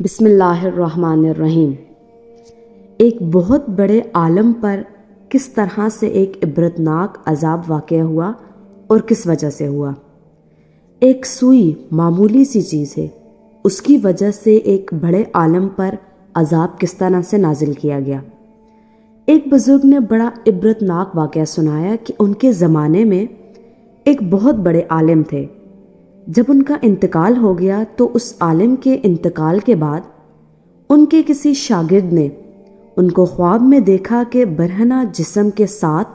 بسم اللہ الرحمن الرحیم۔ ایک بہت بڑے عالم پر کس طرح سے ایک عبرتناک عذاب واقع ہوا اور کس وجہ سے ہوا۔ ایک سوئی معمولی سی چیز ہے، اس کی وجہ سے ایک بڑے عالم پر عذاب کس طرح سے نازل کیا گیا۔ ایک بزرگ نے بڑا عبرتناک واقعہ سنایا کہ ان کے زمانے میں ایک بہت بڑے عالم تھے۔ جب ان کا انتقال ہو گیا تو اس عالم کے انتقال کے بعد ان کے کسی شاگرد نے ان کو خواب میں دیکھا کہ برہنہ جسم کے ساتھ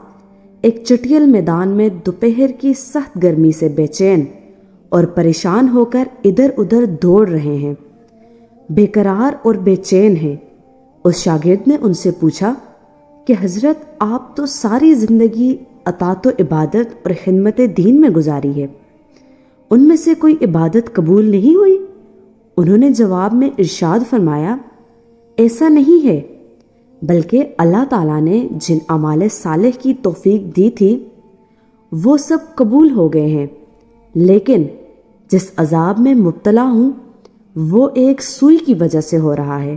ایک چٹیل میدان میں دوپہر کی سخت گرمی سے بے چین اور پریشان ہو کر ادھر ادھر دوڑ رہے ہیں، بے قرار اور بے چین ہیں۔ اس شاگرد نے ان سے پوچھا کہ حضرت، آپ تو ساری زندگی اطاعت و عبادت اور خدمت دین میں گزاری ہے، ان میں سے کوئی عبادت قبول نہیں ہوئی؟ انہوں نے جواب میں ارشاد فرمایا، ایسا نہیں ہے، بلکہ اللہ تعالیٰ نے جن اعمال صالح کی توفیق دی تھی وہ سب قبول ہو گئے ہیں، لیکن جس عذاب میں مبتلا ہوں وہ ایک سوئی کی وجہ سے ہو رہا ہے،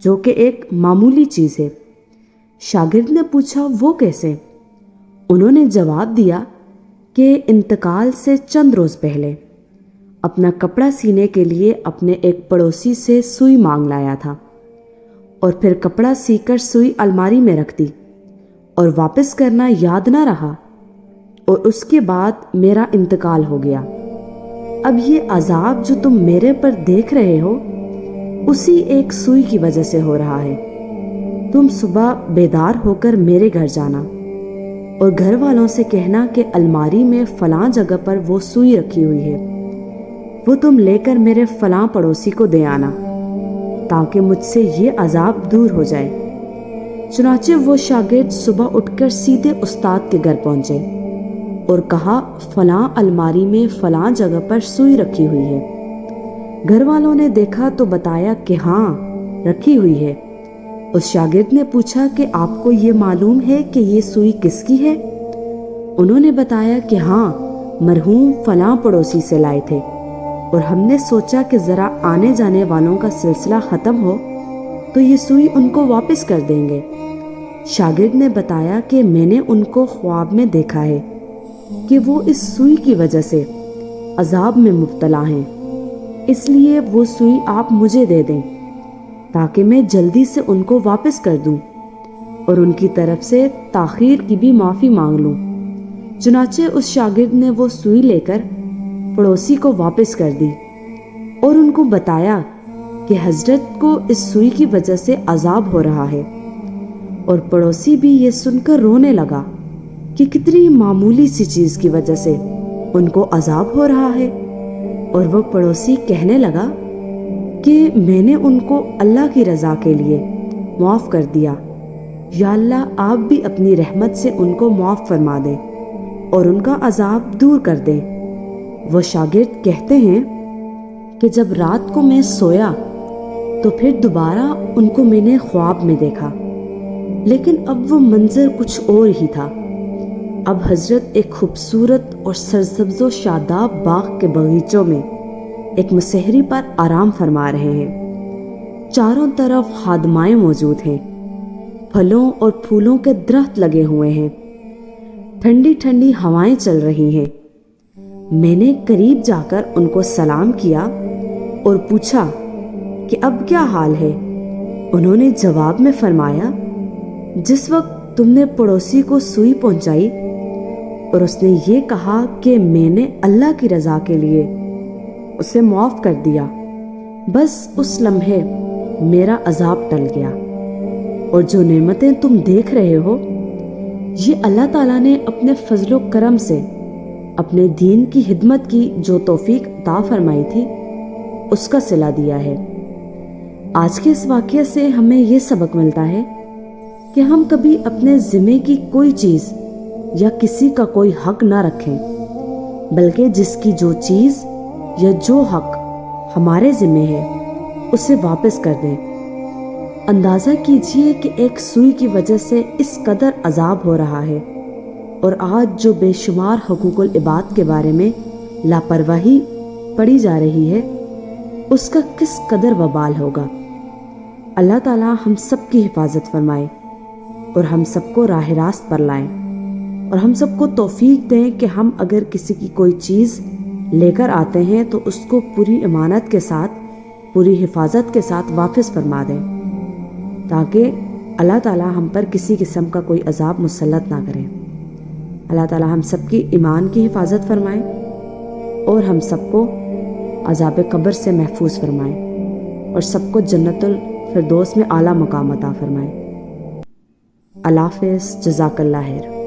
جو کہ ایک معمولی چیز ہے۔ شاگرد نے پوچھا، وہ کیسے؟ انہوں نے جواب دیا کہ انتقال سے چند روز پہلے اپنا کپڑا سینے کے لیے اپنے ایک پڑوسی سے سوئی مانگ لایا تھا، اور پھر کپڑا سی کر سوئی الماری میں رکھ دی اور واپس کرنا یاد نہ رہا، اور اس کے بعد میرا انتقال ہو گیا۔ اب یہ عذاب جو تم میرے پر دیکھ رہے ہو اسی ایک سوئی کی وجہ سے ہو رہا ہے۔ تم صبح بیدار ہو کر میرے گھر جانا اور گھر والوں سے کہنا کہ الماری میں فلاں جگہ پر وہ سوئی رکھی ہوئی ہے، وہ تم لے کر میرے فلاں پڑوسی کو دے آنا تاکہ مجھ سے یہ عذاب دور ہو جائے۔ چنانچہ وہ شاگرد صبح اٹھ کر سیدھے استاد کے گھر پہنچے اور کہا، فلاں الماری میں فلاں جگہ پر سوئی رکھی ہوئی ہے۔ گھر والوں نے دیکھا تو بتایا کہ ہاں رکھی ہوئی ہے۔ اس شاگرد نے پوچھا کہ آپ کو یہ معلوم ہے کہ یہ سوئی کس کی ہے؟ انہوں نے بتایا کہ ہاں، مرحوم فلاں پڑوسی سے لائے تھے، اور ہم نے سوچا کہ ذرا آنے جانے والوں کا سلسلہ ختم ہو تو یہ سوئی ان کو واپس کر دیں گے۔ شاگرد نے بتایا کہ میں نے ان کو خواب میں دیکھا ہے کہ وہ اس سوئی کی وجہ سے عذاب میں مبتلا ہیں، اس لیے وہ سوئی آپ مجھے دے دیں تاکہ میں جلدی سے ان کو واپس کر دوں اور ان کی طرف سے تاخیر کی بھی معافی مانگ لوں۔ چنانچہ اس شاگرد نے وہ سوئی لے کر پڑوسی کو واپس کر دی اور ان کو بتایا کہ حضرت کو اس سوئی کی وجہ سے عذاب ہو رہا ہے، اور پڑوسی بھی یہ سن کر رونے لگا کہ کتنی معمولی سی چیز کی وجہ سے ان کو عذاب ہو رہا ہے، اور وہ پڑوسی کہنے لگا کہ میں نے ان کو اللہ کی رضا کے لیے معاف کر دیا، یا اللہ آپ بھی اپنی رحمت سے ان کو معاف فرما دیں اور ان کا عذاب دور کر دیں۔ وہ شاگرد کہتے ہیں کہ جب رات کو میں سویا تو پھر دوبارہ ان کو میں نے خواب میں دیکھا، لیکن اب وہ منظر کچھ اور ہی تھا۔ اب حضرت ایک خوبصورت اور سرسبز و شاداب باغ کے باغیچوں میں ایک مسحری پر آرام فرما رہے ہیں۔ چاروں طرف خادمائیں موجود ہیں، پھلوں اور پھولوں کے درخت لگے ہوئے ہیں، ٹھنڈی ٹھنڈی ہوائیں چل رہی ہیں۔ میں نے قریب جا کر ان کو سلام کیا اور پوچھا کہ اب کیا حال ہے؟ انہوں نے جواب میں فرمایا، جس وقت تم نے پڑوسی کو سوئی پہنچائی اور اس نے یہ کہا کہ میں نے اللہ کی رضا کے لیے اسے معاف کر دیا، بس اس لمحے میرا عذاب ٹل گیا، اور جو نعمتیں تم دیکھ رہے ہو یہ اللہ تعالیٰ نے اپنے فضل و کرم سے اپنے دین کی خدمت کی جو توفیق عطا فرمائی تھی اس کا صلہ دیا ہے۔ آج کے اس واقعے سے ہمیں یہ سبق ملتا ہے کہ ہم کبھی اپنے ذمے کی کوئی چیز یا کسی کا کوئی حق نہ رکھیں، بلکہ جس کی جو چیز یا جو حق ہمارے ذمے ہے اسے واپس کر دیں۔ اندازہ کیجئے کہ ایک سوئی کی وجہ سے اس قدر عذاب ہو رہا ہے، اور آج جو بے شمار حقوق العباد کے بارے میں لاپرواہی پڑی جا رہی ہے، اس کا کس قدر وبال ہوگا۔ اللہ تعالیٰ ہم سب کی حفاظت فرمائے اور ہم سب کو راہ راست پر لائیں، اور ہم سب کو توفیق دیں کہ ہم اگر کسی کی کوئی چیز لے کر آتے ہیں تو اس کو پوری امانت کے ساتھ، پوری حفاظت کے ساتھ واپس فرما دیں، تاکہ اللہ تعالیٰ ہم پر کسی قسم کا کوئی عذاب مسلط نہ کرے۔ اللہ تعالیٰ ہم سب کی ایمان کی حفاظت فرمائے اور ہم سب کو عذاب قبر سے محفوظ فرمائے، اور سب کو جنت الفردوس میں اعلیٰ مقام عطا فرمائے۔ اللہ حافظ، جزاک اللہ خیر۔